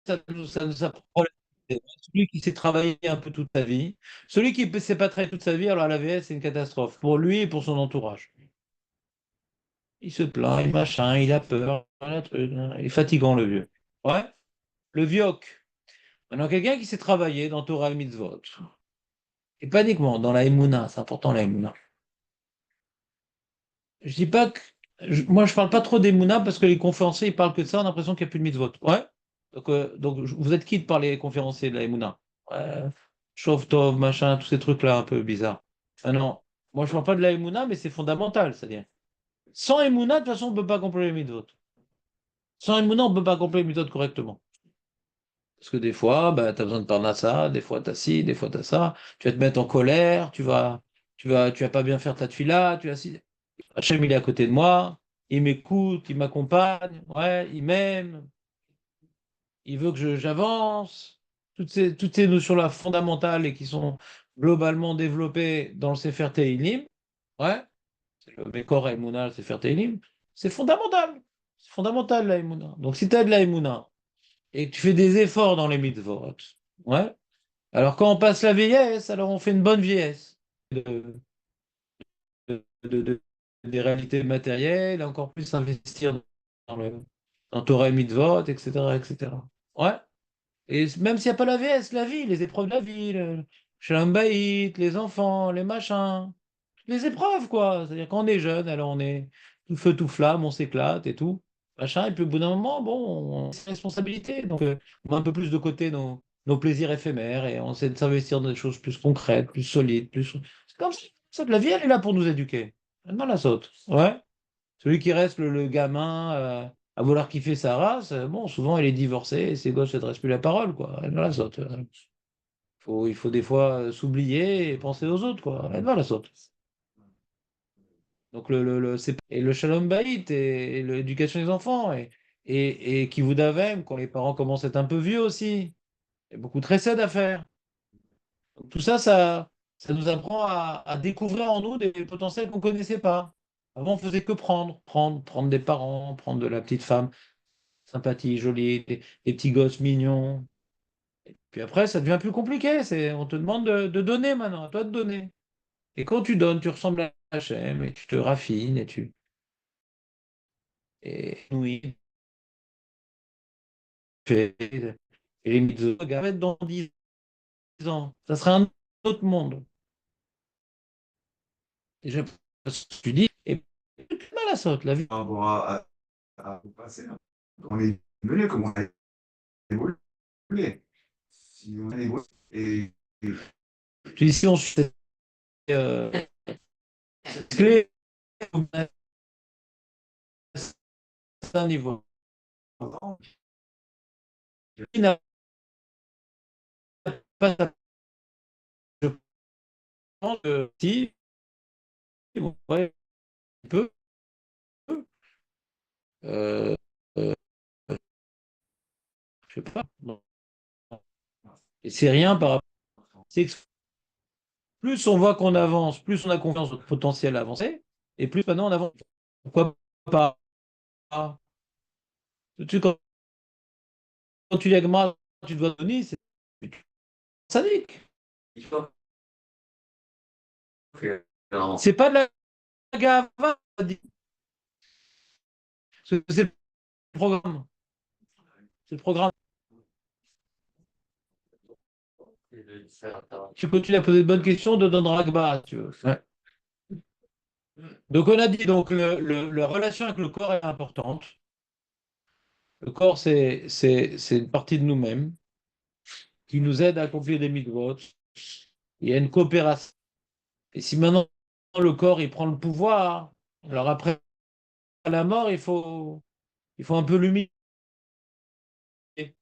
ça pose problème. Celui qui s'est travaillé un peu toute sa vie, celui qui ne s'est pas travaillé toute sa vie, alors la VS, c'est une catastrophe pour lui et pour son entourage. Il se plaint, il machin, il a peur, il est fatigant le vieux. Ouais, le vioc. Maintenant, quelqu'un qui s'est travaillé dans Torah et Mitzvot, et pas uniquement dans la Emouna, c'est important la Emouna. Je dis pas que. Moi, je parle pas trop d'Emouna parce que les conférenciers, ils parlent que de ça, on a l'impression qu'il n'y a plus de mitzvot. Ouais. Donc, vous êtes qui de parler les conférenciers de la Emouna? Ouais. Chauve Tov, machin, tous ces trucs-là un peu bizarres. Ah non. Moi, je parle pas de la Emouna, mais c'est fondamental. C'est-à-dire, sans Emouna, de toute façon, on ne peut pas accomplir les mitzvot. Sans Emouna, on ne peut pas accomplir les mitzvot correctement. Parce que des fois, bah, tu as besoin de parnassa, des fois, tu as ci, des fois, tu as ça. Tu vas te mettre en colère, tu vas pas bien faire ta tefila, tu vas ci. Hachem, il est à côté de moi, il m'écoute, il m'accompagne, ouais, il m'aime, il veut que j'avance. Toutes ces notions-là fondamentales et qui sont globalement développées dans le Sefer Tehillim, ouais, c'est le Mekor Haemunah, le Sefer Tehillim, c'est fondamental. C'est fondamental la Haemunah. Donc si tu as de la Haemunah et que tu fais des efforts dans les mitzvot, ouais, alors quand on passe la vieillesse, alors on fait une bonne vieillesse. De- des réalités matérielles, encore plus investir dans Torah et Mitzvot, etc., etc. Ouais. Et même s'il n'y a pas la VS, la vie, les épreuves de la vie, le Shalom Bayit, les enfants, les machins, les épreuves, quoi. C'est-à-dire quand on est jeune, alors on est tout feu, tout flamme, on s'éclate et tout, machin, et puis au bout d'un moment, bon, c'est une responsabilité. Donc, on met un peu plus de côté nos plaisirs éphémères et on essaie de s'investir dans des choses plus concrètes, plus solides, plus. C'est comme ça que la vie, elle est là pour nous éduquer. Elle m'en la saute. Ouais. Celui qui reste le gamin à vouloir kiffer sa race, bon, souvent il est divorcé et ses gosses ne s'adressent plus la parole, quoi. Elle m'en la saute. Il faut des fois s'oublier et penser aux autres, quoi. Elle m'en la saute. Donc et le Shalom Bayit et l'éducation des enfants et Kivud Avem, quand les parents commencent à être un peu vieux aussi. Il y a beaucoup de recèdes à faire. Donc, tout ça, ça nous apprend à découvrir en nous des potentiels qu'on ne connaissait pas. Avant, on faisait que prendre des parents, prendre de la petite femme sympathique, jolie, des petits gosses mignons. Puis après, ça devient plus compliqué. On te demande de donner maintenant, à toi de donner. Et quand tu donnes, tu ressembles à Hachem et tu te raffines oui, et les mitzvot, regarde, dans 10 ans, ça sera un autre monde. Et je ce que tu dis, et plus mal à ça, la vie. Par rapport au passé, hein. On est venu comme on a évolué. Si on a évolué, et Tu dis, si on suit euh, cette clé, on a un niveau. Il n'a pas, je pense que si, ouais, il peut, euh, euh, je sais pas. Bon. Et c'est rien par rapport. C'est que plus on voit qu'on avance, plus on a confiance dans notre potentiel à avancer, et plus maintenant on avance. Pourquoi pas? Quand tu dis à tu dois donner, c'est sadique. il faut faire. C'est pas de la gava, c'est le programme. C'est le programme. Tu continues à poser de bonnes questions, de donner Agba, si tu veux. Ouais. Donc on a dit donc la relation avec le corps est importante. Le corps, c'est une partie de nous-mêmes qui nous aide à accomplir des mitzvot. Il y a une coopération. Et si maintenant le corps il prend le pouvoir, alors après la mort, il faut un peu l'humilier. Il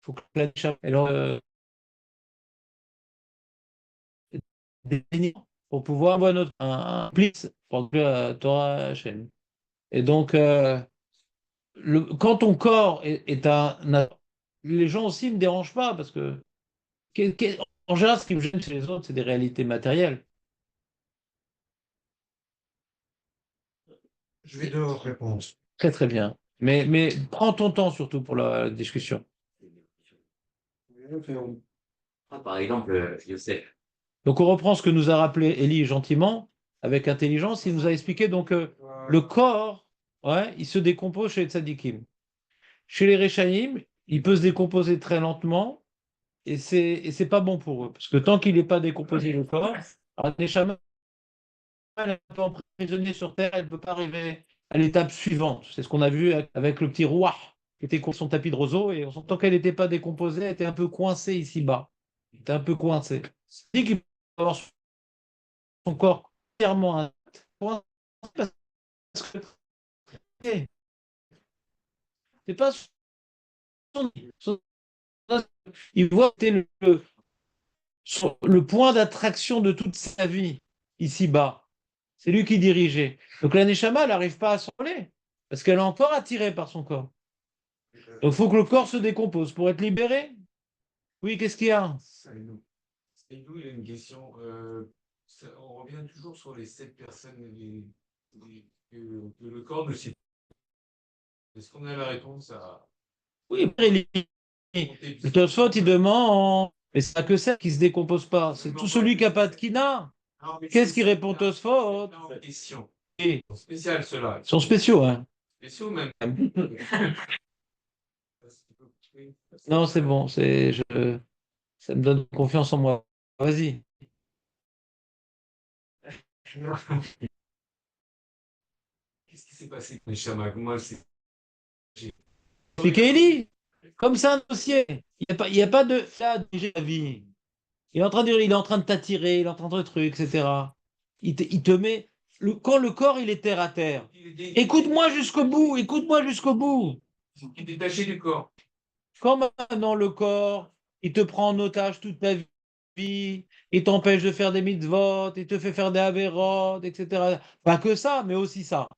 faut que alors, définir pour pouvoir avoir un plus pour que la Torah chaîne. Et donc, quand ton corps est les gens aussi ne me dérangent pas parce que, en général, ce qui me gêne chez les autres, c'est des réalités matérielles. Je vais te répondre. Très, très bien. Mais prends ton temps surtout pour la discussion. Par exemple, Youssef. Donc on reprend ce que nous a rappelé Élie gentiment, avec intelligence. Il nous a expliqué donc le corps, ouais, il se décompose chez les tzadikim. Chez les Réchaïm, il peut se décomposer très lentement et c'est pas bon pour eux. Parce que tant qu'il n'est pas décomposé le corps, alors, Neshama, elle est un peu emprisonnée sur terre, elle ne peut pas arriver à l'étape suivante. C'est ce qu'on a vu avec le petit roi qui était contre son tapis de roseau et tant qu'elle n'était pas décomposée, elle était un peu coincée ici-bas. Elle était un peu coincée. C'est qu'il peut avoir son corps clairement coincé parce que c'est pas son- il voit que le point d'attraction de toute sa vie ici-bas. C'est lui qui dirigeait. Donc la Neshama, elle n'arrive pas à s'envoler parce qu'elle est encore attirée par son corps. Donc il faut que le corps se décompose pour être libéré. Oui, qu'est-ce qu'il y a? Et nous, il y a une question. On revient toujours sur les 7 personnes que le corps ne cite. Est-ce qu'on a la réponse à Oui, le Tosfot, il demande, mais c'est pas que ça qui se décompose pas. C'est tout celui qui n'a pas de kina. Non, mais Qu'est-ce qui c'est répond ceux-là Tosfot? en question. Ils Ils sont spéciales, ceux-là. sont spéciaux, hein. Spéciaux même. Non, c'est bon, ça me donne confiance en moi. Vas-y. Qu'est-ce qui s'est passé avec les chamas? Moi, Expliquez Eli, comme c'est un dossier. Il y a pas de là, déjà la vie. Il est en train de t'attirer, il est en train de trucs, etc. Il te met. Quand le corps, il est terre à terre. Écoute-moi jusqu'au bout, écoute-moi jusqu'au bout. il est détaché du corps. Quand maintenant le corps, il te prend en otage toute ta vie, il t'empêche de faire des mitzvot, il te fait faire des avérotes, etc. Pas que ça, mais aussi ça.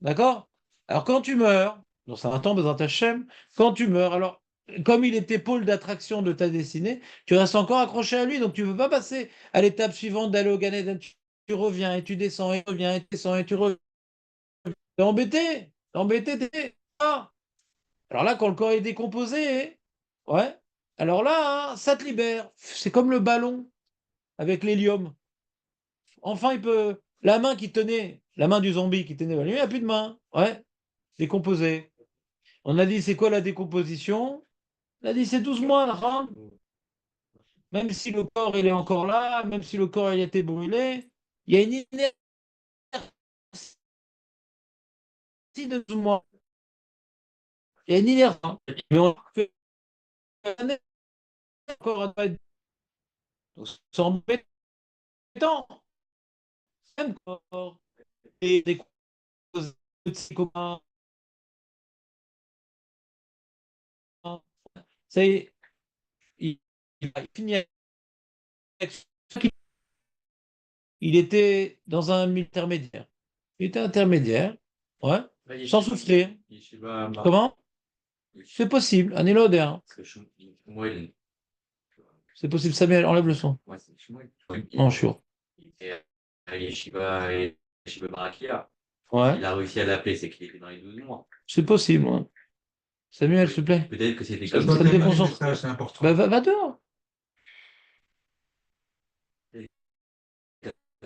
D'accord? Alors quand tu meurs, dans un temps, dans ta Hachem, quand tu meurs, alors comme il était pôle d'attraction de ta destinée, tu restes encore accroché à lui, donc tu ne peux pas passer à l'étape suivante d'aller au Gan Eden. Tu reviens et tu descends et tu reviens et tu descends et tu reviens. T'es embêté, t'es embêté, t'es. Ah. Alors là, quand le corps est décomposé, ouais, alors là, hein, ça te libère. C'est comme le ballon avec l'hélium. Enfin, il peut. La main qui tenait, la main du zombie qui tenait, il n'y a plus de main. Ouais, décomposé. On a dit, c'est quoi la décomposition? On a dit, c'est 12 mois, la femme. Même si le corps, il est encore là, même si le corps, il a été brûlé, il y a une inertie de 12 mois. Il y a une inertie. Mais on fait encore un pas. C'est embêtant. Même corps. Et des causes de ses copains. C'est, il a fini avec il était dans un milieu intermédiaire. Il était intermédiaire, ouais, sans souffrir. Comment? C'est possible, un élodeur. C'est possible, Samuel, enlève le son. Non, je suis sûr. Yeshiva Barakia. Ouais, Il a réussi à l'appeler, c'est qu'il est dans les 12 mois. c'est possible, ouais. Samuel, s'il te plaît. Peut-être que c'était Ça, comme ça ça. te déconcentre. C'est important. Bah, va dehors.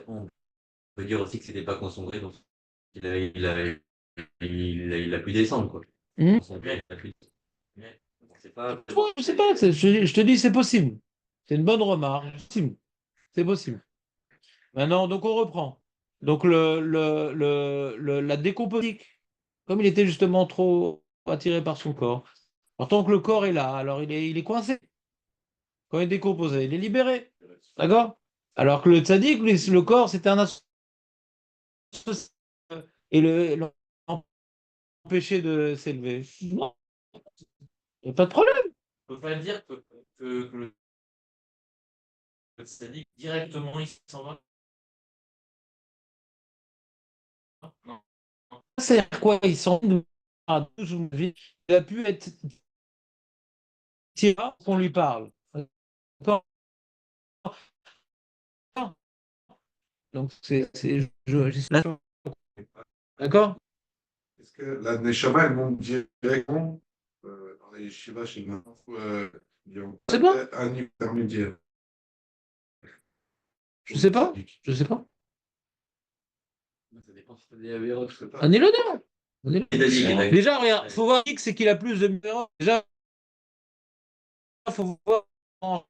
On peut dire aussi que c'était pas concentré, donc il a pu descendre, quoi. Hmm. Concentré, il a pu descendre. C'est pas. Ouais, je sais pas, je te dis, c'est possible. C'est une bonne remarque. C'est possible. C'est possible. Maintenant, donc on reprend. Donc la décomposition, comme il était justement trop attiré par son corps, en tant que le corps est là, alors il est coincé. Quand il est décomposé, il est libéré. D'accord? Alors que le tzaddik, lui, le corps, c'était un associé et l'empêcher de s'élever. Non, il n'y a pas de problème. On peut pas dire que le sadique directement il s'en va. Non. C'est quoi? Ils sont à 12 ou vie. Il a pu être tiré qu'on lui parle. D'accord? Donc, D'accord? que la Neshama, elle monte directement dans les yeshivas chez nous. Il y a C'est pas? un niveau intermédiaire. Je sais pas. Je sais pas. Ça dépend si t'as des avérotes. Je sais pas. Un est le deux. Il a dit qu'il a- Déjà, regarde, faut voir X, c'est qu'il a plus de numéros. Déjà, faut voir en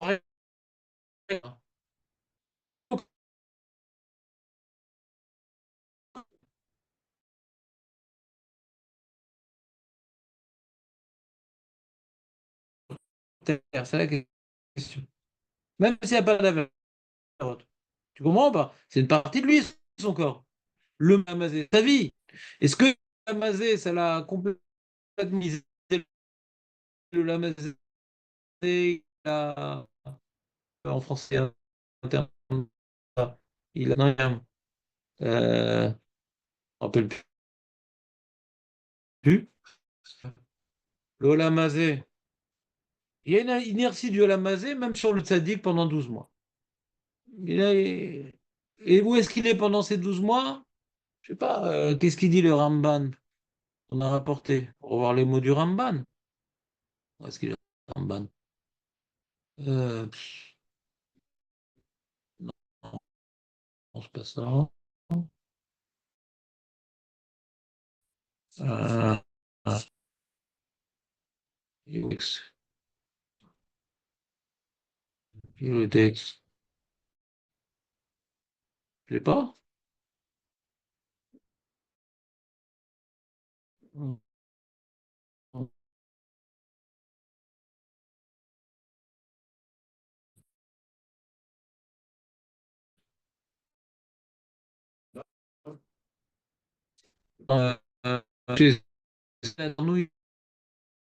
vrai. C'est la question. Même s'il n'y a pas d'avérote. Tu comprends ou pas? C'est une partie de lui, son corps. Le Lamazé, sa vie. Est-ce que le Lamazé, ça l'a complètement misé? Le Lamazé, il a, en français, un terme, il a, non, je me rappelle plus. Le Olamazé. Il y a une inertie du Olamazé, même sur le tzaddik, pendant 12 mois. Et où est-ce qu'il est pendant ces 12 mois? Je sais pas. Qu'est-ce qu'il dit le Ramban? On a rapporté. Pour voir les mots du Ramban. Où est-ce qu'il est, le Ramban? Euh, non, non, c'est pas ça. Euh, UX, le texte. Je l'ai pas? Euh, euh, chez- nous,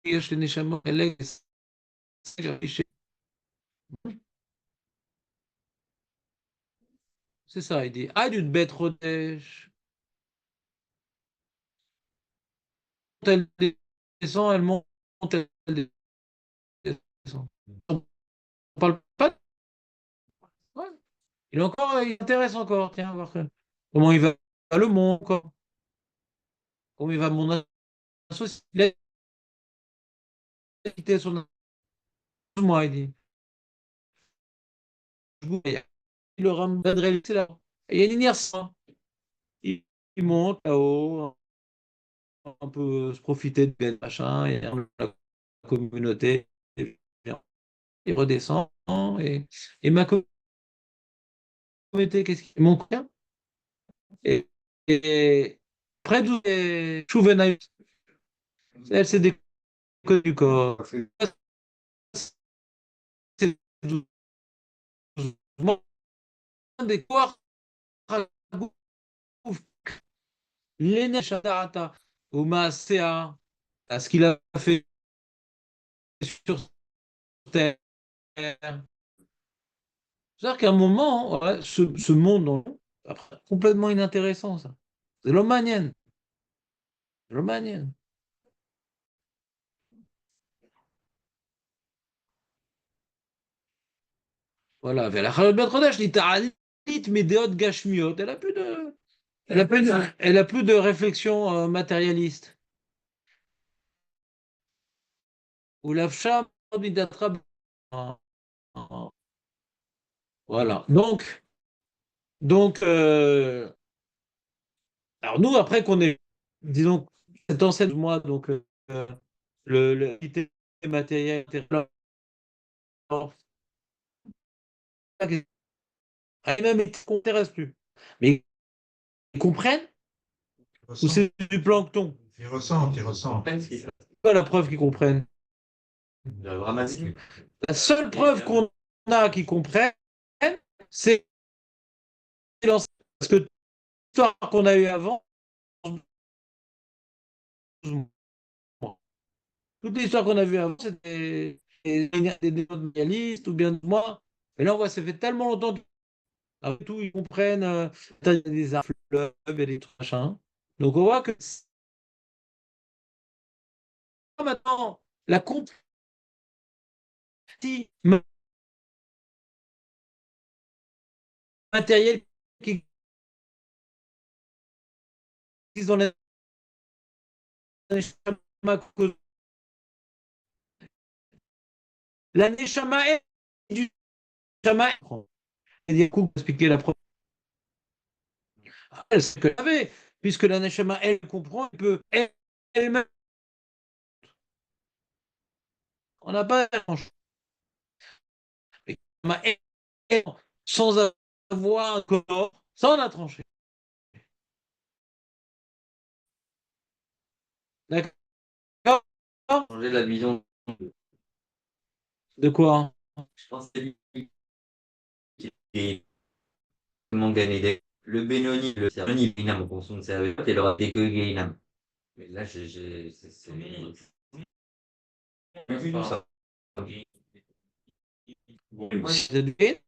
יש לנשמה חלק, c'est ça, il dit. Ah, d'une bête rodèche. Elle descend, elle monte, elle descend. On parle pas. Ouais. Il intéresse encore, tiens, voir comment il va le monde, encore. Comment il va mon associé. Il a quitté son moi, il dit. Il aura un c'est là. Il y a une inertie. Il, il monte là-haut, un peu se profiter de Ben machin, et la communauté, et bien, il redescend, et ma communauté, qu'est-ce qu'il mon frère, et, et près de Chouvenaï, elle s'est décollée du corps. C'est doucement des corps l'énergie au Maasea, à ce qu'il a fait sur Terre. C'est-à-dire qu'à un moment, ouais, ce monde, après, complètement inintéressant, ça. C'est l'Omanienne. L'Omanienne. Voilà. ולאחר בית חודש, ליטרלית מדעות גשמיות, elle a plus de réflexion matérialiste. Ou l'afsham midatra. Voilà. Donc, alors nous, après qu'on ait, disons, cet ancêtre, moi, donc, l'unité matérielle, même ils ne m'intéresse plus. Mais ils comprennent ou c'est du plancton? Il ressent, il ressent. C'est pas la preuve qu'ils comprennent. Le ramassing. La seule preuve qu'on a qu'ils comprennent, c'est parce que l'histoire qu'on a eue avant, toute l'histoire qu'on a vue avant, c'était des mondialistes ou bien moi. Et là, on voit, ça fait tellement longtemps qu'après tout, ils comprennent, il y a des fleuves et des trucs machin. Donc on voit que maintenant, la compréhension matérielle qui dans la neshama, la neshama est du shama. Et du coup, pour expliquer la première, c'est ce que avait, puisque la neshama, elle comprend, elle peut elle-même. On n'a pas tranché. Sans avoir un corps, ça on a tranché. D'accord? Changer la vision. De quoi? Je pense que c'est lui qui est mon Ganédé. Le Benoni, le Benoni, Gainam, en fonction de sa et le rappelé que Gainam. Mais là, c'est vu ça. C'est de Gainam.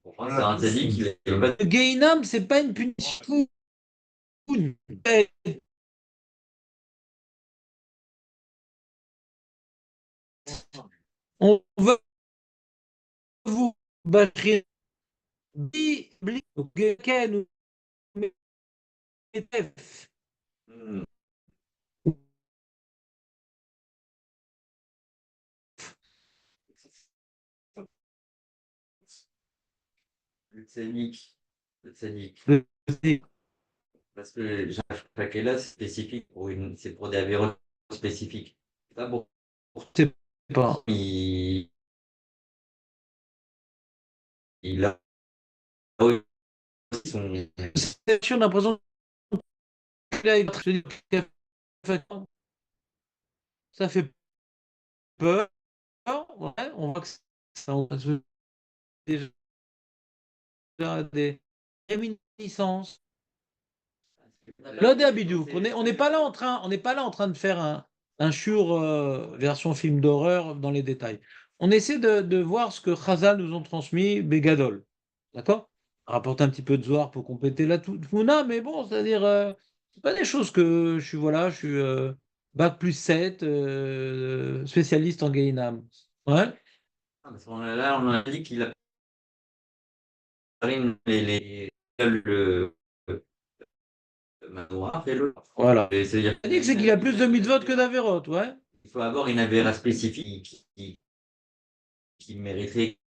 Pour moi, c'est un sadique, il est pas. Le Gainam, c'est pas une punition. On veut vous bâcher biblique, ou Medef. Le sadique. Le sadique. Le- Parce que chaque là, c'est spécifique pour une, c'est pour des avéros spécifiques. C'est pas bon. C'est pas. Il a son. C'est sûr, l'impression qu'il a été- ça fait peur. Ouais, on voit que ça a déjà des réminiscences. Là, Abidou, on n'est pas là en train, on n'est pas là en train de faire un shiur version film d'horreur dans les détails. On essaie de voir ce que Chazal nous ont transmis, Bégadol. D'accord? Rapporter un petit peu de Zohar pour compléter la Tmouna, mais bon, c'est-à-dire, c'est pas des choses que je suis bac plus 7, spécialiste en Gainam. Ouais? Là, on a dit qu'il a pris le manoir et le. Voilà. C'est-à-dire Ce c'est qu'il a plus de mitzvot que d'Averot, ouais? qu'il faut avoir une avéra spécifique qui mériterait.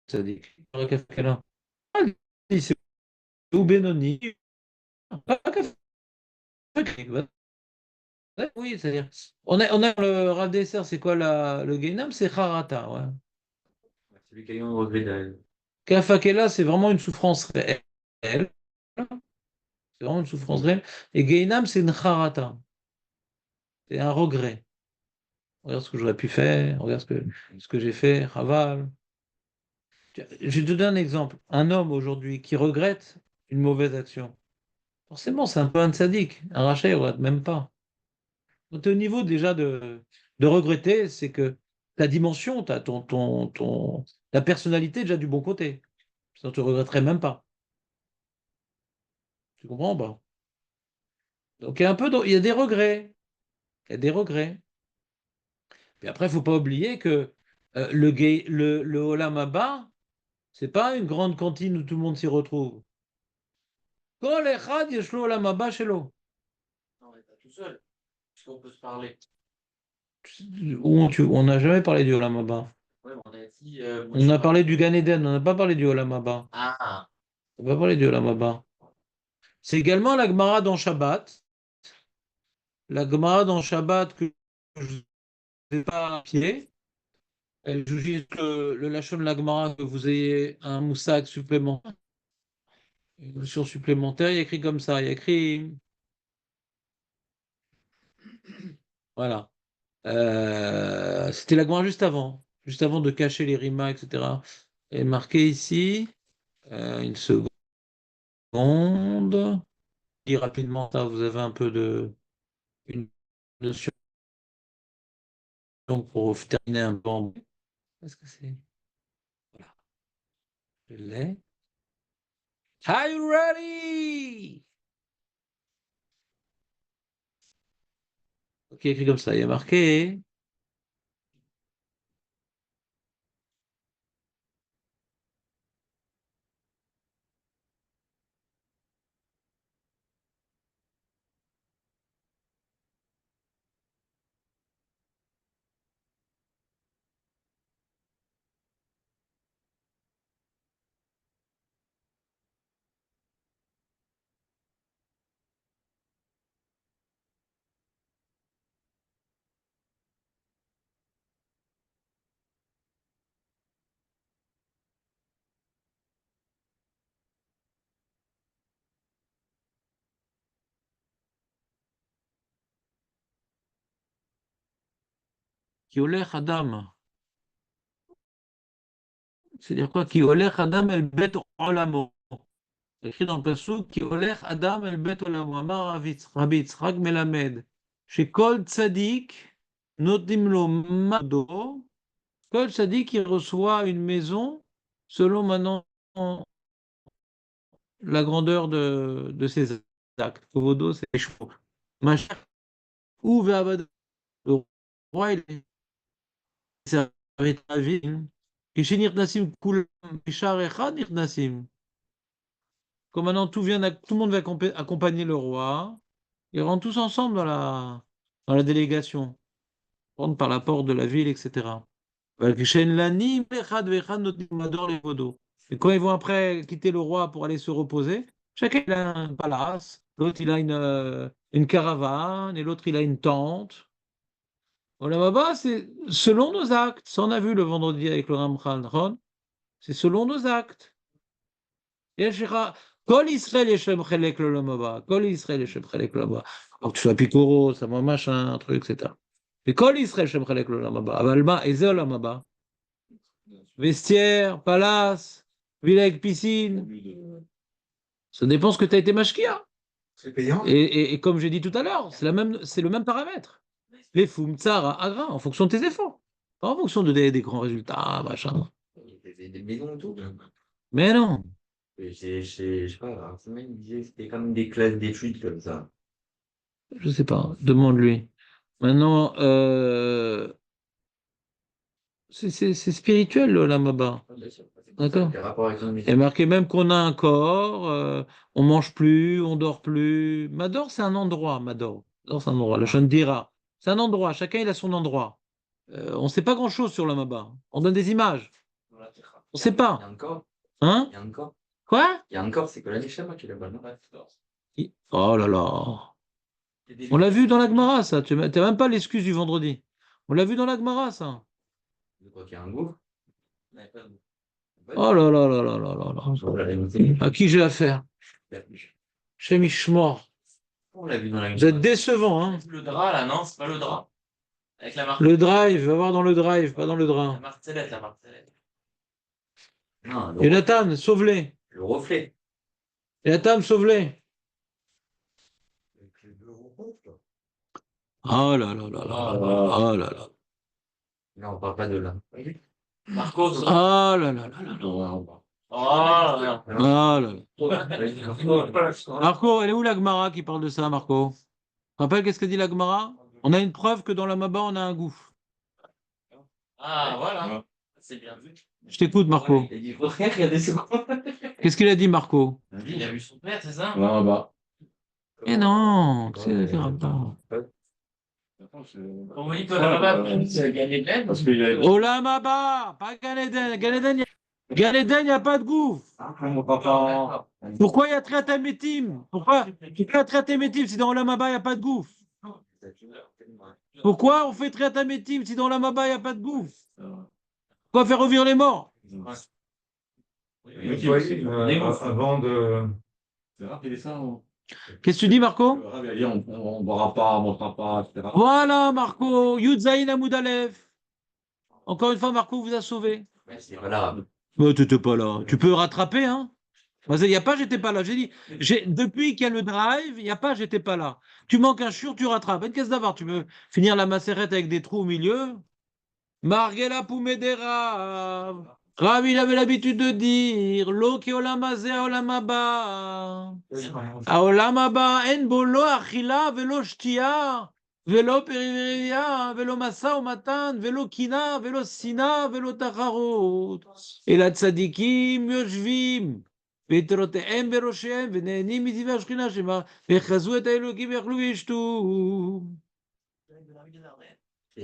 Ça dit. Ah, c'est ou Benoni. Ah, ouais, oui, c'est-à-dire. On a le Rav Dessert, c'est quoi le Gainam? C'est Harata, ouais. Celui qui a eu un regret Kafakela, c'est vraiment une souffrance réelle. C'est vraiment une souffrance réelle. Et Gainam, c'est une Harata. C'est un regret. Regarde ce que j'aurais pu faire, regarde ce que j'ai fait, Raval. Je vais te donner un exemple. Un homme aujourd'hui qui regrette une mauvaise action. Forcément, c'est un peu un sadique. Un rachat, il ne regrette même pas. Donc, au niveau déjà de regretter, c'est que ta dimension, ta personnalité est déjà du bon côté. Ça ne te regretterait même pas. Tu comprends pas? Donc, il y a des regrets. Il y a des regrets. Puis après, il ne faut pas oublier que le Olam Haba, c'est pas une grande cantine où tout le monde s'y retrouve. Kol echad yesh lo Olam Haba shelo. Non, on n'est pas tout seul. Est-ce qu'on peut se parler? On n'a jamais parlé du Olam Haba. Ouais, on a dit. On a parlé du Gan Eden, on n'a pas parlé du Olam Haba. Ah, On n'a pas parlé du Olam Haba. C'est également la Gemara dans Shabbat. La Gemara dans Shabbat que je n'ai pas à pied. Elle joue juste le Lachon de la Gemara que vous ayez un moussak supplémentaire. Une notion supplémentaire, il y a écrit comme ça. Il y a écrit. Voilà. C'était la Gemara juste avant de cacher les rimas, etc. Et marqué ici, une seconde. Dis rapidement ça, vous avez un peu une notion pour terminer un peu. Qu'est-ce que c'est? Voilà, je l'ai. Are you ready? Ok, écrit comme ça, il y a marqué. Ki olech Adam. C'est-à-dire quoi? Ki olech Adam el bet olamo. C'est écrit dans le pasuk Ki olech Adam el bet olamo. Amar Rabbi Yitzchak melamed. Shekol tzadik notim lo mado. Kol tzadik qui reçoit une maison selon maintenant la grandeur de ses actes. Kovodo, c'est les chevaux. Machin. Ou ve'avad. Le roi, il est servi à la ville. Kishinir Nassim Kulam Bishar Echad Nassim. Comme maintenant tout le monde va accompagner le roi, ils rentrent tous ensemble dans la délégation, rentrent par la porte de la ville, etc. Et quand ils vont après quitter le roi pour aller se reposer, chacun il a un palace, l'autre il a une caravane, et l'autre il a une tente. Là-bas, c'est selon nos actes. Ça, on a vu le vendredi avec le Ramchal, c'est selon nos actes. Kol Israël Yeshem Chelek l'olam haba. Kol Israël Yeshem Chelek l'olam haba. Alors que tu sois Picoro, ça va machin, un truc, etc. Mais Kol Israël Yeshem Chelek l'olam haba. Avalma, Eze olam haba. Vestiaire, palace, villa avec piscine. Ça dépend ce que tu as été mashkia. C'est payant. Et comme j'ai dit tout à l'heure, c'est le même paramètre. Les fum, tsara, agra, en fonction de tes efforts. Pas en fonction des grands résultats, machin. Des maisons et tout. Mais non. Je sais pas, Arsenal, il disait que c'était comme des classes d'études comme ça. Je sais pas, demande-lui. Maintenant, c'est spirituel, le lamaba. D'accord. Il est marqué même qu'on a un corps, on mange plus, on dort plus. Mador, c'est un endroit, Mador. Mador, c'est un endroit. Le Shandira, c'est un endroit. Chacun, il a son endroit. On ne sait pas grand-chose sur le lamaba. On donne des images. On ne sait Il y pas. a encore. Hein? Il y a encore. Quoi? Il y a encore, c'est que la Neshama qui est là-bas, non? Oh là là. On l'a vu dans la Gemara, ça. Tu n'as même pas l'excuse du vendredi. On l'a vu dans la Gemara, ça. Je crois qu'il y a un gouffre. Oh là là là là là là là. À qui j'ai affaire? Chez Mishmor. On l'a vu dans la Vous êtes décevant, hein? Le drap, là, non, c'est pas le drap. Avec la marque. Le drive, va voir dans le drive, pas dans le La drap. martelette, la martelette. Non, Jonathan, sauve-les. le reflet. Jonathan, sauve-les. Oh là là là là. Oh là là. Non, on parle pas de là. Marcos. Oh là là là là là. Oh là là. Oh là là. Marco, elle est où la Gemara qui parle de ça, Marco? Tu te rappelles qu'est-ce que dit la Gemara? On a une preuve que dans la Maba, on a un gouffre. Ah, voilà. C'est bien vu. Je t'écoute, Marco. Il a dit, frère, il y a des secondes. Qu'est-ce qu'il a dit, Marco? Il a vu son père, c'est ça? Eh non, c'est pas. On dit que la Maba, c'est gagné de l'aide. Parce qu'il a. Olam Haba, pas Gan Eden. Gan Eden, il n'y a pas de gouffre. Pourquoi il y a Triat Metim? Pourquoi il y a Triat Metim si dans Olam Haba, il n'y a pas de gouffre? Pourquoi on fait Triat Metim si dans Olam Haba, il n'y a pas de gouffre? Pourquoi faire revivre les morts? Avant de. Qu'est-ce que tu dis, Marco? On ne boira pas, on ne mangera pas, etc. Voilà, Marco. Yudzaïn Amoudalef. Encore une fois, Marco vous a sauvé. C'est pas là. Mais tu n'étais pas là. Tu peux rattraper, hein? Il n'y a pas, j'étais pas là. J'ai dit, depuis qu'il y a le drive, il n'y a pas, j'étais pas là. Tu manques un chur, tu rattrapes. Qu'est-ce d'avoir? Tu veux finir la macérette avec des trous au milieu? Margela Poumedera. Ravi, il avait l'habitude de dire Lo ki olam hazeh olam haba. Olam haba en bo lo achila velo shtia velo periferia velo masa umatan velo kina velo sina velo tacharot. אלא צדיקים יושבים ויתרותיהם בראשיהם ונהנים מטבעי השכינה שמה ויחזו את האלוקים ויאכלו וישתו.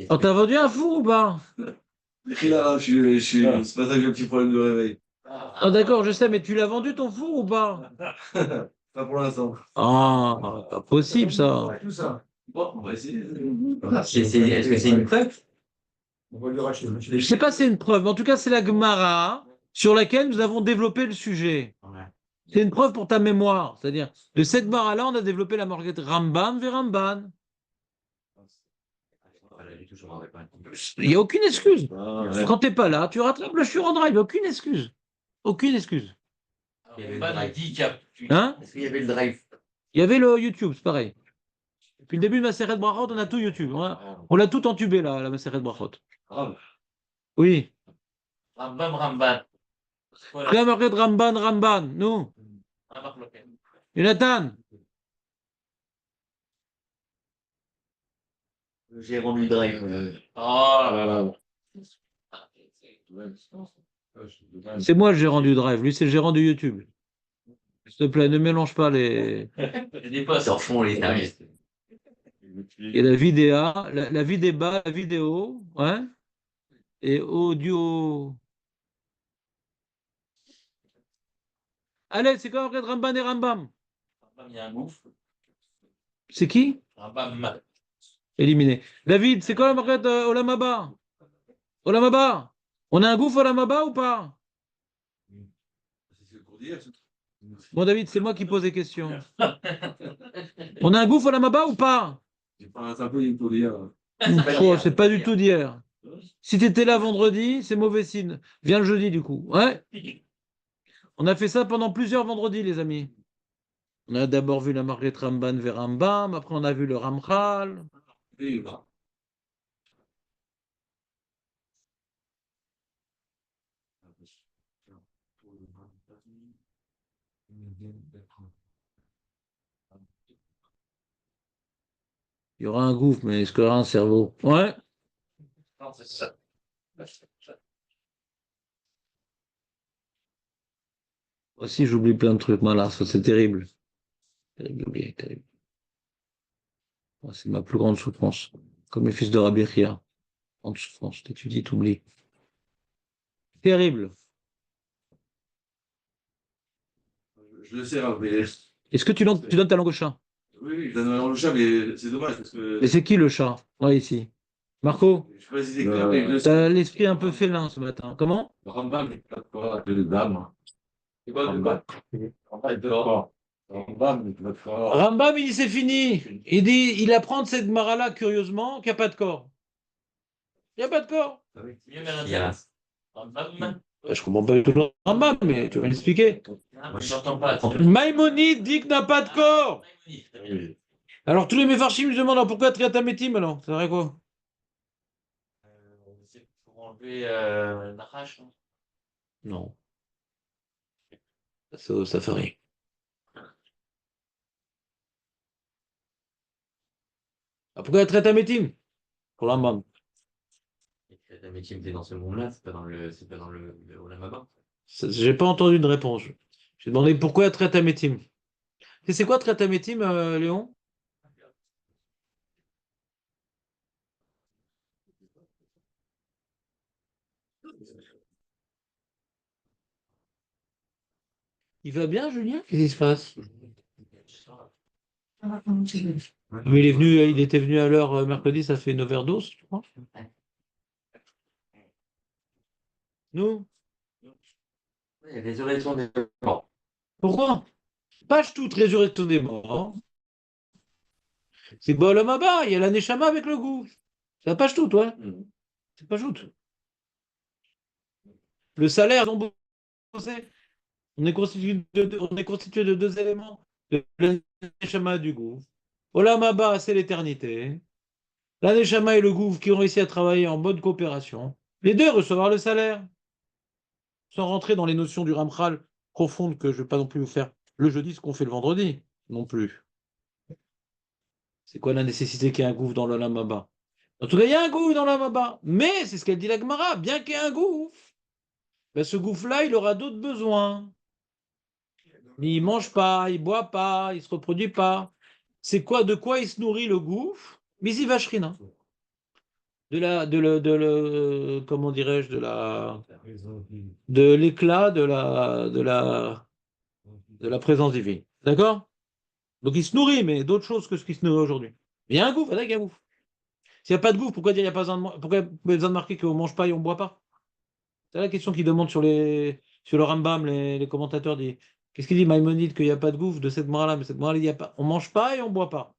Alors, t'as vendu un fou ou pas? Là, c'est pas ça que j'ai un petit problème de réveil. Ah, d'accord, je sais, mais tu l'as vendu ton four ou pas? Pas pour l'instant. Ah, pas possible ça. Tout ça. Bon, on va essayer. Est-ce que c'est une preuve? On va lui racheter. Je sais pas si c'est une preuve, mais en tout cas, c'est la Gemara sur laquelle nous avons développé le sujet. Ouais. C'est une preuve pour ta mémoire. C'est-à-dire, de cette Gemara-là, on a développé la marquette Ramban vers Ramban. tout, je m'en rappelle pas. Il n'y a aucune excuse. Ah, ouais. Quand tu n'es pas là, tu rattrapes le sur en drive. Aucune excuse. Aucune excuse. Il y avait le Ban drive. dit qu'il y a. Hein? Est-ce qu'il y avait le drive? Il y avait le YouTube, c'est pareil. Depuis le début de Maseret Brachot, on a tout YouTube. On l'a tout entubé, là, la Maseret Brachot. Ah, Oui. Rambam, Ramban. Voilà. La Marquette Ramban, Ramban. Nous. Rambam, Loken. Jonathan. J'ai rendu le drive. Oh ah là là là. là. C'est moi le gérant du drive. Lui, c'est le gérant du YouTube. S'il te plaît, ne mélange pas les. J'ai des postes. Torchons les services. Et la vidéo, la vidéo, la vidéo, ouais. Et audio. Allez, c'est quoi après Ramban et Rambam? Rambam, il y a un gouffre. C'est qui? Rambam. Éliminé. David, c'est quoi la marquette Olamaba? Olamaba? On a un gouffre Olamaba ou pas? C'est pour dire. Bon, David, c'est moi qui pose les questions. On a un gouffre Olamaba ou pas? C'est un peu pour dire. Oh, c'est pas du tout d'hier. Si tu étais là vendredi, c'est mauvais signe. Viens le jeudi, du coup. Ouais. On a fait ça pendant plusieurs vendredis, les amis. On a d'abord vu la Marguerite Ramban vers Rambam, après on a vu le Ramchal. Il y aura un gouffre, mais est-ce qu'il y aura un cerveau? Ouais. Non, c'est ça. Aussi, j'oublie plein de trucs. Voilà, ça c'est terrible. Terrible, oublié, terrible. Moi, c'est ma plus grande souffrance. Comme les fils de Rabbi Chia. Grande souffrance. T'étudies, t'oublies. Terrible. Je le sais, hein, mais. Est-ce que tu donnes ta langue au chat? Oui, oui, je donne le chat, mais c'est dommage parce que. Mais c'est qui le chat? Ouais, ici. Marco, Je sais pas si c'est clair, mais je le sais. t'as l'esprit un peu félin ce matin. Comment? Rambam, il pas de quoi, de dame. C'est quoi le bas? Rambam, il pas de quoi. Rambam, il dit c'est fini. Il dit, il apprend de cette mara-là, curieusement, qu'il n'y a pas de corps. Il n'y a pas de corps. Mieux Il y mélangé. a- Rambam. Je comprends pas tout le Rambam, mais tu vas m'expliquer. Ah, mais j'entends pas. Maïmonide dit qu'il n'a pas de corps. Oui. Alors tous les méfarchim me demandent alors, pourquoi Triatamétim alors? Ça vrai quoi? C'est pour enlever Nachash. Non. Non. Ça fait rien. Ah, pourquoi Triatamétim? Pour la Rambam. La métier était dans ce monde-là, c'est pas dans le Olam Haba. J'ai pas entendu de réponse. J'ai demandé pourquoi Triatamétim. C'est quoi Triatamétim, Léon? Il va bien, Julien? Qu'est-ce qui se passe? Mais il était venu à l'heure mercredi, ça fait une overdose, je crois. Nous? Résurrection des morts. Pourquoi? Page toute résurrection des morts. C'est Bolamaba, il y a la Neshama avec le goût. C'est la page toute, ouais. C'est pas toute. Le salaire, ils ont bossé. On est constitué de deux éléments. De la Neshama et du goût. Olamaba, c'est l'éternité. La Neshama et le gouffre qui ont réussi à travailler en bonne coopération. Les deux recevoir le salaire. Sans rentrer dans les notions du Ramchal profondes que je ne vais pas non plus vous faire le jeudi, ce qu'on fait le vendredi. Non plus. C'est quoi la nécessité qu'il y ait un gouffre dans l'Olam Haba? En tout cas, il y a un gouffre dans l'Olam Haba. Mais, c'est ce qu'elle dit la Gemara, bien qu'il y ait un gouffre, ben, ce gouffre-là, il aura d'autres besoins. Il ne mange pas, il ne boit pas, il ne se reproduit pas. C'est quoi, de quoi il se nourrit le gouffre? Misi Vachrina. Comment dirais-je, de l'éclat de la présence divine. D'accord? Donc il se nourrit, mais d'autres choses que ce qui se nourrit aujourd'hui. Mais il y a un gouffre, il y a un gouffre. S'il n'y a pas de gouffre, pourquoi dire il n'y a pas besoin de, pourquoi il y a besoin de marquer qu'on ne mange pas et on ne boit pas? C'est la question qu'ils demandent sur le Rambam, les commentateurs disent. Qu'est-ce qu'il dit Maïmonide qu'il n'y a pas de gouffre de cette morale-là? Mais cette morale, il y a pas. On ne mange pas et on ne boit pas.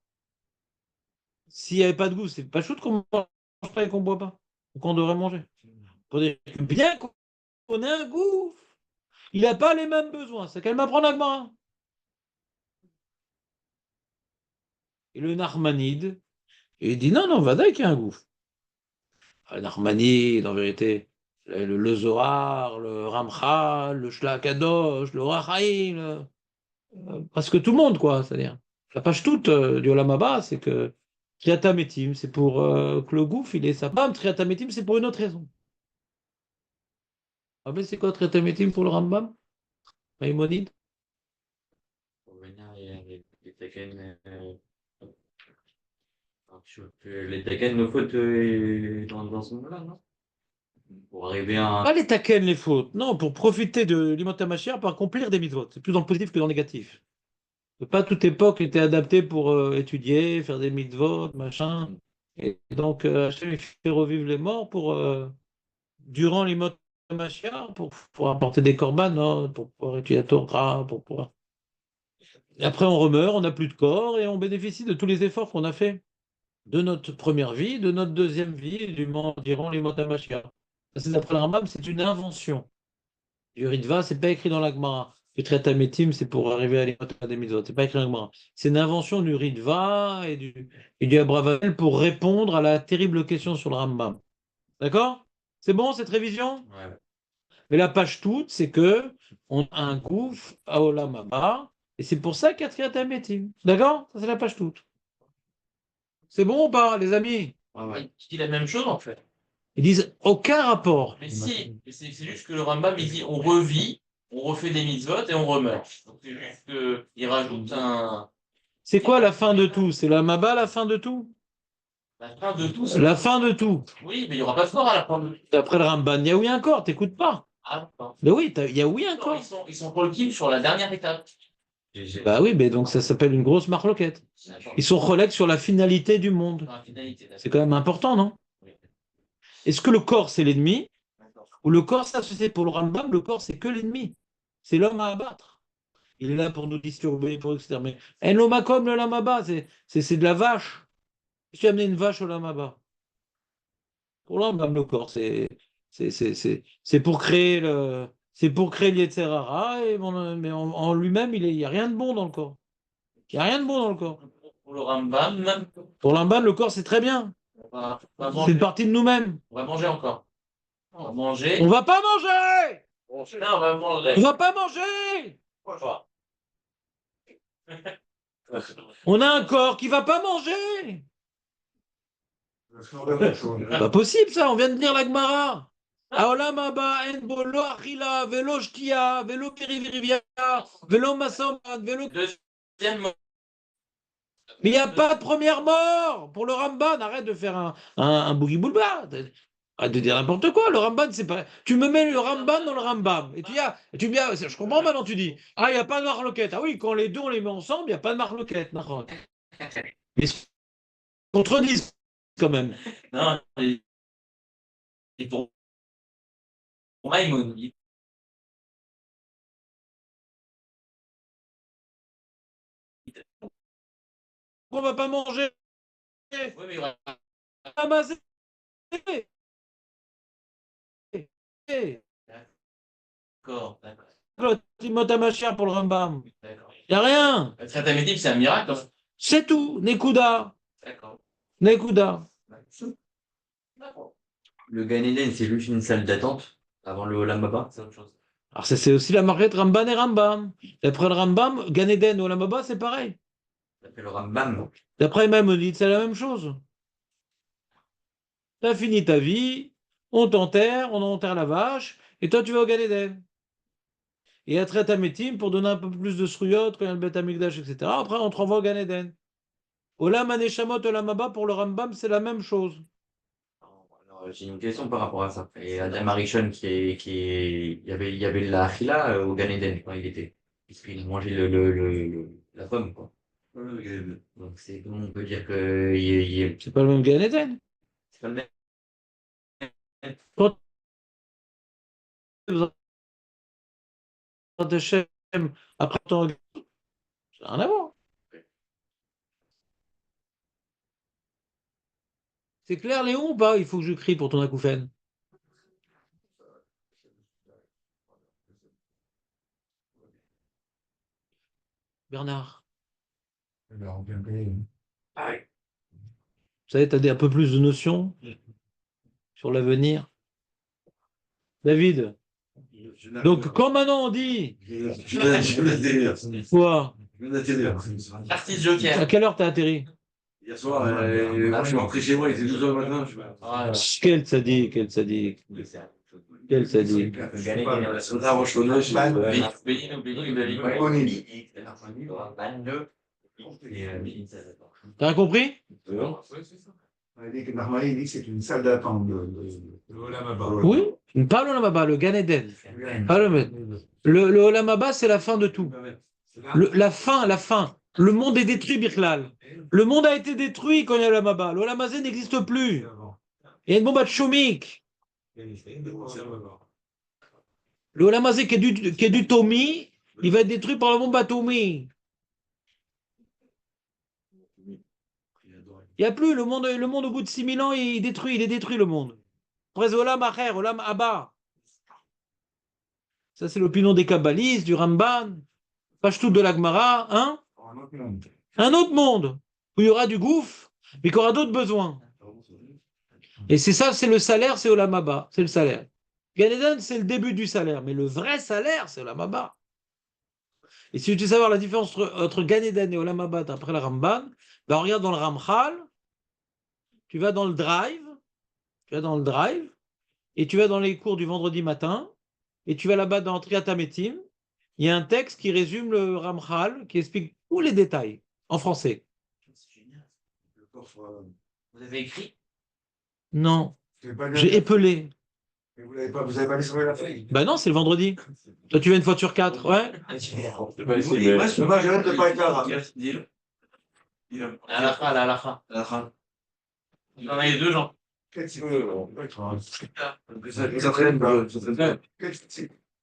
S'il n'y avait pas de gouffre, c'est pas chouette qu'on mange pas et qu'on boit pas, ou qu'on devrait manger. Pour dire que bien qu'on ait un gouffre, il n'a pas les mêmes besoins. C'est qu'elle m'apprend l'Agmara. Et le Narmanide, il dit non, non, Vadaï qu'il y a un gouffre. Le Narmanide, en vérité, le Zohar, le Ramchal, le Shlakadosh, le Rachaïm, presque tout le monde, quoi. C'est-à-dire, la page toute du Olam Haba, c'est que Triatamétim, c'est pour que le gouffre, il est sa femme. Triatamétim, c'est pour une autre raison. Ah ben, c'est quoi Triatamétim pour le Rambam? Maïmonide? Pour venir, il y a les Tekken, les Tekken me faute dans ce moment-là, non? Pour arriver à. Pas les taquens, les fautes. Non, pour profiter de l'Imotamachia pour accomplir des mitzvot. C'est plus dans le positif que dans le négatif. Pas toute époque était adaptée pour étudier, faire des mitzvot, machin. Et donc, Hachem, il fait revivre les morts pour, durant l'Imotamachia, pour apporter des korbanes, hein, pour pouvoir étudier la Torah, pour pouvoir. Et après, on remeurt, on n'a plus de corps et on bénéficie de tous les efforts qu'on a fait de notre première vie, de notre deuxième vie, durant l'Imotamachia. Ça, c'est d'après le Rambam, c'est une invention. Du Ritva, c'est pas écrit dans la Gemara. Du Tretametim, c'est pour arriver à l'Imota des Mitzvot. C'est pas écrit dans la Gemara. C'est une invention du Ritva et du Abravanel pour répondre à la terrible question sur le Rambam. D'accord? C'est bon cette révision? Ouais. Mais la page toute, c'est que on a un gouffre à Olam Haba, et c'est pour ça qu'il y a Tretametim. D'accord? Ça, c'est la page toute. C'est bon ou pas, les amis? Tu dis la même chose en fait. Ils disent aucun rapport. Mais si, mais c'est juste que le Rambam il dit on revit, on refait des mitzvot et on remeurt. Donc c'est juste qu'il rajoute C'est quoi la fin de tout? C'est la Maba la fin de tout? la fin de tout. La fin de tout. Oui, mais il n'y aura pas de corps à la fin de tout. D'après le Ramban, il y a oui un corps, t'écoutes pas. Ah, non. Ben oui, il y a oui un Non, corps. ils sont collectifs sur la dernière étape. Bah oui, mais donc ça s'appelle une grosse marloquette. Ils sont relègues sur la finalité du monde. Dans la finalité, d'accord. C'est quand même important, non? Oui. Est-ce que le corps c'est l'ennemi? D'accord. Ou le corps, ça c'est pour le Rambam, le corps c'est que l'ennemi. C'est l'homme à abattre. Il est là pour nous disturber, pour exterminer. Un l'homme comme le lamaba, c'est de la vache. Tu as amené une vache au lamaba. Pour l'homme, même le corps, c'est pour créer le. C'est pour créer l'Yetzer Hara, mais en lui-même, il n'y a rien de bon dans le corps. Il n'y a rien de bon dans le corps. Pour le Rambam, même, Pour l'Amban, le corps, c'est très bien. on va C'est manger, une partie de nous-mêmes. on va manger encore. On va manger. On va pas manger! Non, on va manger. On va pas manger! Pourquoi pas? On a un corps qui va pas manger! Parce qu'on regarde autre chose. Pas possible ça, on vient de lire la Gemara. Aolam haba en bo lo achila, velo shkia, velo pirivirivia, velo masoman, velo. Deuxième mot. Mais il n'y a pas de première mort pour le Ramban. Arrête de faire un boogie-boulba. Arrête de dire n'importe quoi. Le Ramban, c'est pas. Tu me mets le Ramban dans le Rambam. Et tu me dis, je comprends maintenant, tu dis. Ah, il n'y a pas de marloquette. Ah oui, quand les deux, on les met ensemble, il n'y a pas de marloquette. Mais ils se contredisent quand même. Non, et pour Maïmonide. On va pas manger. Oui, mais il y aura. Ramasser. D'accord, d'accord. Timotamachiar pour le Rambam. D'accord. Il n'y a rien. Le Tratamétib, c'est un miracle. Hein. C'est tout. Nekuda. D'accord. Nekuda. D'accord. Le Gan Eden, c'est juste une salle d'attente avant le Olam Haba. C'est autre chose. Alors, ça, c'est aussi la marquette Ramban et Rambam. D'après le Rambam, Gan Eden ou Olam Haba, c'est pareil. Ça s'appelle le Rambam. D'après Maïmonide, c'est la même chose. Tu as fini ta vie, on t'enterre, on enterre la vache, et toi, tu vas au Gan Eden. Et à Tretametim, pour donner un peu plus de sruyot, quand il y a le Beth Amikdash, etc. Après, on te renvoie au Gan Eden. Olam Aneshamot, Olam Haba, pour le Rambam, c'est la même chose. Alors, j'ai une question par rapport à ça. Et Adam Arishon, il y avait de la achila au Gan Eden quand il était. Puisqu'il mangeait la pomme, quoi. Donc, c'est comment on peut dire que C'est pas le même Gan Eden. c'est pas le même. Quand vous de Shem, après ton. Ça n'a rien à voir. C'est clair, Léon, ou pas? Il faut que je crie pour ton acouphène. Bernard, Alors, bien que- vous savez, tu as un peu plus de notions sur l'avenir. David, donc quand maintenant on dit Je viens d'atterrir. quoi? Je viens d'atterrir. Artiste À Joker. quelle heure t'as atterri? Hier soir, je suis rentré chez moi, il était 12h le matin. Ah, Quel sadique, quel sadique, quel sadique. On a Roche-Lonneige. T'as compris? On a dit que normalement, il dit que c'est une salle d'attente. Le Olam Haba. Oui, pas le Olam Haba, le Gan Eden. Pas le Olam Haba, c'est la fin de tout. La fin, la fin. Le monde est détruit, Birklal. Le monde a été détruit quand il y a le Olam Haba. Le Olam Hazé n'existe plus. Il y a une bombe atomique. Le Olam Hazé qui est du Tomi, il va être détruit par la bombe atomique. Il n'y a plus le monde au bout de 6000 ans, il est détruit le monde. Après, Olam Acher, Olam Haba. Ça, c'est l'opinion des Kabbalistes, du Ramban, Pashtout de l'Agmara, hein? Un autre monde, où il y aura du gouffre, mais qui aura d'autres besoins. Et c'est ça, c'est le salaire, c'est Olam Haba, c'est le salaire. Gan Eden, c'est le début du salaire, mais le vrai salaire, c'est Olam Haba. Et si tu veux savoir la différence entre Gan Eden et Olam Haba d'après le Ramban, ben regarde dans le Ramchal, tu vas dans le drive, et tu vas dans les cours du vendredi matin, et tu vas là-bas dans Triat HaMetim, il y a un texte qui résume le Ramchal, qui explique tous les détails, en français. Vous avez écrit? Non, j'ai épelé. Mais vous n'avez pas laissé la feuille. Ben non, c'est le vendredi. Toi, tu vas une fois sur 4, ouais. Moi, j'arrête de pas être là. À la fin, à la fin. J'en ai deux, Jean. Ça traîne, ça traîne.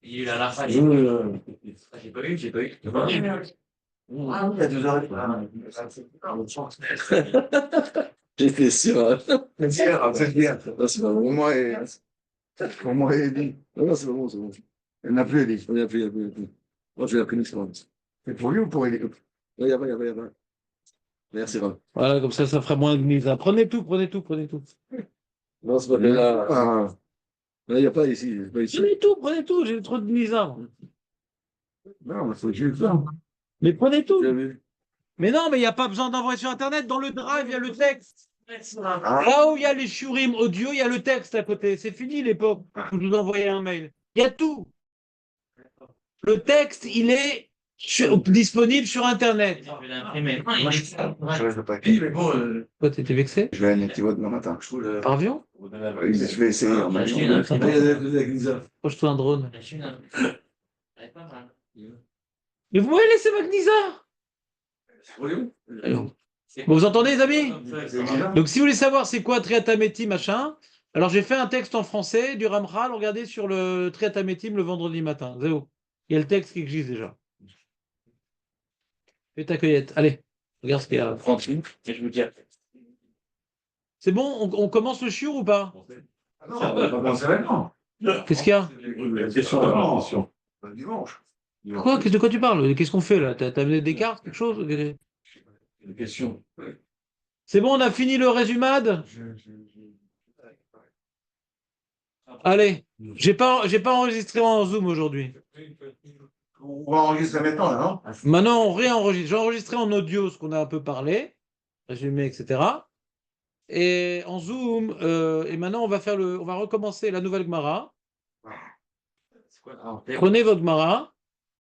Il y a eu à la fin. J'ai pas eu. Ah, il y a 2h. J'étais sûr. C'est bien. Non, c'est pas bon. Pour moi, il dit. Non, c'est pas bon, c'est bon. Il n'a plus, il dit. Il n'y a plus. Moi, je l'ai appris une expérience. C'est pour lui ou pour lui? Non, il n'y a pas. Merci, Ron. Voilà, comme ça fera moins de gnisa. Prenez tout. Non, c'est pas bien là. Ah, Il n'y a pas ici. Prenez tout, j'ai trop de gnisa. non, mais faut juste ça. Mais prenez tout. Tu as vu? Mais non, mais il n'y a pas besoin d'envoyer sur Internet. Dans le drive, il y a le texte. Ah, Là où il y a les shurim audio, il y a le texte à côté. C'est fini l'époque où vous envoyez un mail. Il y a tout. Le texte, il est disponible sur Internet. Je vais l'imprimer. je reste pas. Mais bon, Toi, t'étais vexé? Je vais aller à Netivo demain matin. je trouve Par avion? Je vais essayer. en J'ai avion. acheté une avec Lisa. Proche-toi un drone. Elle est pas mal. Mais vous m'avez laissé ma gnisa. Voyons. Bon, vous entendez, les amis? Donc, si vous voulez savoir c'est quoi Triatamétim, machin, alors j'ai fait un texte en français du Ramchal, regardez sur le Triatamétim le vendredi matin. Zéro. Il y a le texte qui existe déjà. Fais ta cueillette. Allez, regarde ce qu'il y a. Et je vous dis. C'est bon, on commence le shiur ou pas? Ah non, on va pas penser maintenant. Qu'est-ce qu'il y a? Question. Dimanche. Quoi? De quoi tu parles? Qu'est-ce qu'on fait là? T'as amené des cartes, quelque chose? Une question. C'est bon, on a fini le résumade? Allez, j'ai pas enregistré en Zoom aujourd'hui. On va enregistrer maintenant, là, non? Maintenant, on réenregistre. J'ai enregistré en audio ce qu'on a un peu parlé, résumé, etc. Et en Zoom, et maintenant on va recommencer la nouvelle Gemara. Prenez votre Gemara.